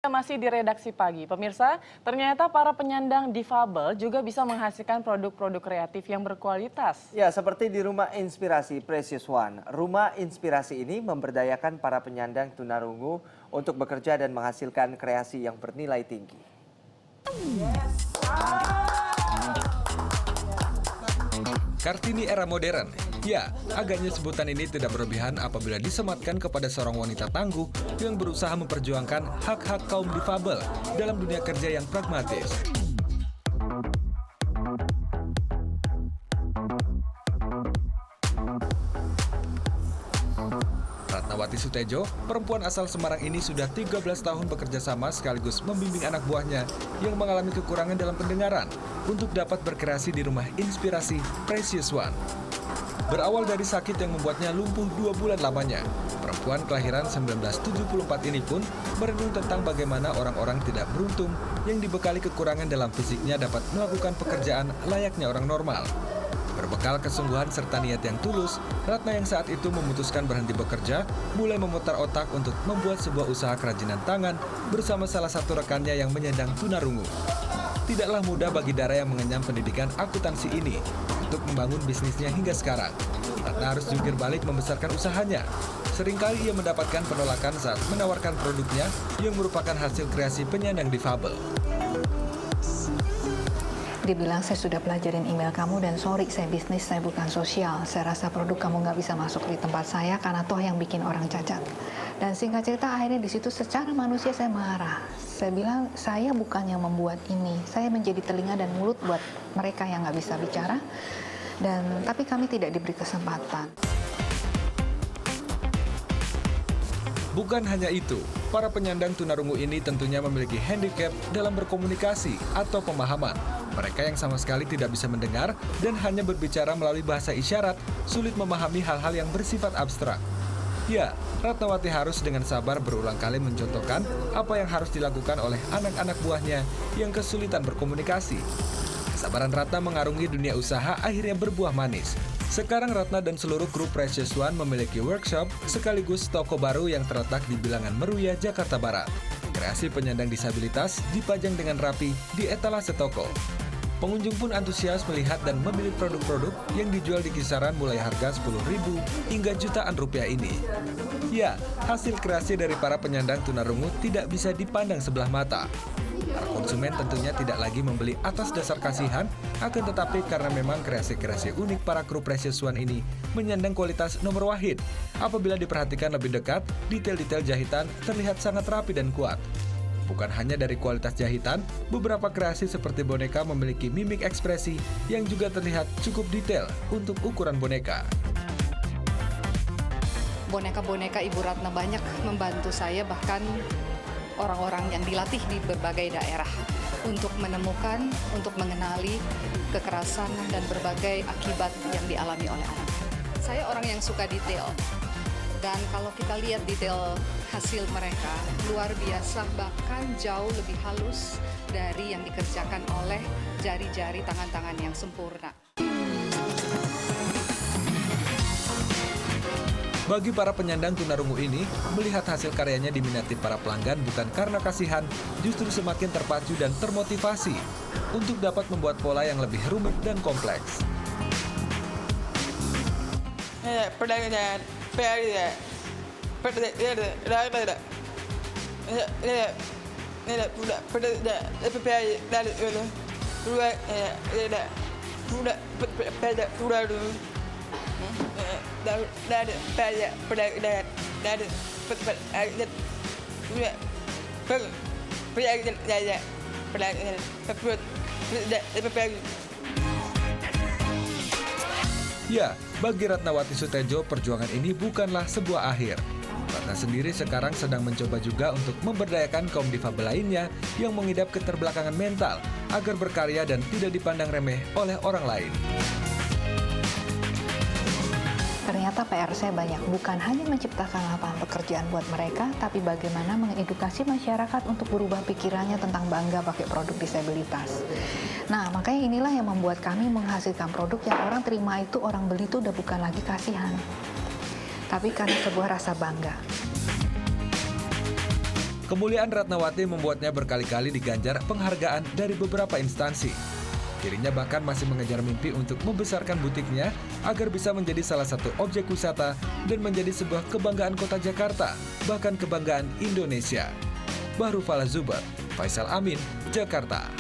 Masih di redaksi pagi, pemirsa, ternyata para penyandang difabel juga bisa menghasilkan produk-produk kreatif yang berkualitas. Ya, seperti di Rumah Inspirasi Precious One. Rumah Inspirasi ini memberdayakan para penyandang tunarungu untuk bekerja dan menghasilkan kreasi yang bernilai tinggi. Kartini era modern. Ya, agaknya sebutan ini tidak berlebihan apabila disematkan kepada seorang wanita tangguh yang berusaha memperjuangkan hak-hak kaum difabel dalam dunia kerja yang pragmatis. Ratnawati Sutejo, perempuan asal Semarang ini sudah 13 tahun bekerja sama sekaligus membimbing anak buahnya yang mengalami kekurangan dalam pendengaran untuk dapat berkreasi di Rumah Inspirasi Precious One. Berawal dari sakit yang membuatnya lumpuh 2 bulan lamanya, perempuan kelahiran 1974 ini pun merenung tentang bagaimana orang-orang tidak beruntung yang dibekali kekurangan dalam fisiknya dapat melakukan pekerjaan layaknya orang normal. Berbekal kesungguhan serta niat yang tulus, Ratna yang saat itu memutuskan berhenti bekerja, mulai memutar otak untuk membuat sebuah usaha kerajinan tangan bersama salah satu rekannya yang menyandang tunarungu. Tidaklah mudah bagi Dara yang mengenyam pendidikan akuntansi ini untuk membangun bisnisnya hingga sekarang. Ratna harus jungkir balik membesarkan usahanya. Seringkali ia mendapatkan penolakan saat menawarkan produknya yang merupakan hasil kreasi penyandang difabel. Dia bilang, saya sudah pelajarin email kamu dan sorry, saya bisnis, saya bukan sosial. Saya rasa produk kamu nggak bisa masuk di tempat saya karena toh yang bikin orang cacat. Dan singkat cerita akhirnya di situ secara manusia saya marah. Saya bilang, saya bukan yang membuat ini. Saya menjadi telinga dan mulut buat mereka yang nggak bisa bicara. Tapi kami tidak diberi kesempatan. Bukan hanya itu, para penyandang tunarungu ini tentunya memiliki handicap dalam berkomunikasi atau pemahaman. Mereka yang sama sekali tidak bisa mendengar dan hanya berbicara melalui bahasa isyarat, sulit memahami hal-hal yang bersifat abstrak. Ya, Ratnawati harus dengan sabar berulang kali mencontohkan apa yang harus dilakukan oleh anak-anak buahnya yang kesulitan berkomunikasi. Kesabaran Ratna mengarungi dunia usaha akhirnya berbuah manis. Sekarang Ratna dan seluruh kru Precious One memiliki workshop sekaligus toko baru yang terletak di Bilangan Meruya, Jakarta Barat. Kreasi penyandang disabilitas dipajang dengan rapi di etalase toko. Pengunjung pun antusias melihat dan memilih produk-produk yang dijual di kisaran mulai harga 10.000 hingga jutaan rupiah ini. Ya, hasil kreasi dari para penyandang tunarungu tidak bisa dipandang sebelah mata. Para konsumen tentunya tidak lagi membeli atas dasar kasihan, akan tetapi karena memang kreasi-kreasi unik para kru Precious One ini menyandang kualitas nomor wahid. Apabila diperhatikan lebih dekat, detail-detail jahitan terlihat sangat rapi dan kuat. Bukan hanya dari kualitas jahitan, beberapa kreasi seperti boneka memiliki mimik ekspresi yang juga terlihat cukup detail untuk ukuran boneka. Boneka-boneka Ibu Ratna banyak membantu saya, bahkan orang-orang yang dilatih di berbagai daerah untuk menemukan, untuk mengenali kekerasan dan berbagai akibat yang dialami oleh anak. Saya orang yang suka detail. Dan kalau kita lihat detail hasil mereka, luar biasa, bahkan jauh lebih halus dari yang dikerjakan oleh jari-jari tangan-tangan yang sempurna. Bagi para penyandang tunarungu ini, melihat hasil karyanya diminati para pelanggan bukan karena kasihan, justru semakin terpacu dan termotivasi untuk dapat membuat pola yang lebih rumit dan kompleks. Ya, bagi Ratnawati Sutejo, perjuangan ini bukanlah sebuah akhir. Ratna sendiri sekarang sedang mencoba juga untuk memberdayakan kaum difabel lainnya yang mengidap keterbelakangan mental agar berkarya dan tidak dipandang remeh oleh orang lain. Ternyata PR saya banyak, bukan hanya menciptakan lapangan pekerjaan buat mereka, tapi bagaimana mengedukasi masyarakat untuk berubah pikirannya tentang bangga pakai produk disabilitas. Nah, makanya inilah yang membuat kami menghasilkan produk yang orang terima itu, orang beli itu udah bukan lagi kasihan, tapi karena sebuah rasa bangga. Kemuliaan Ratnawati membuatnya berkali-kali diganjar penghargaan dari beberapa instansi. Dirinya bahkan masih mengejar mimpi untuk membesarkan butiknya agar bisa menjadi salah satu objek wisata dan menjadi sebuah kebanggaan kota Jakarta, bahkan kebanggaan Indonesia. Bahru Fala Zuber, Faisal Amin, Jakarta.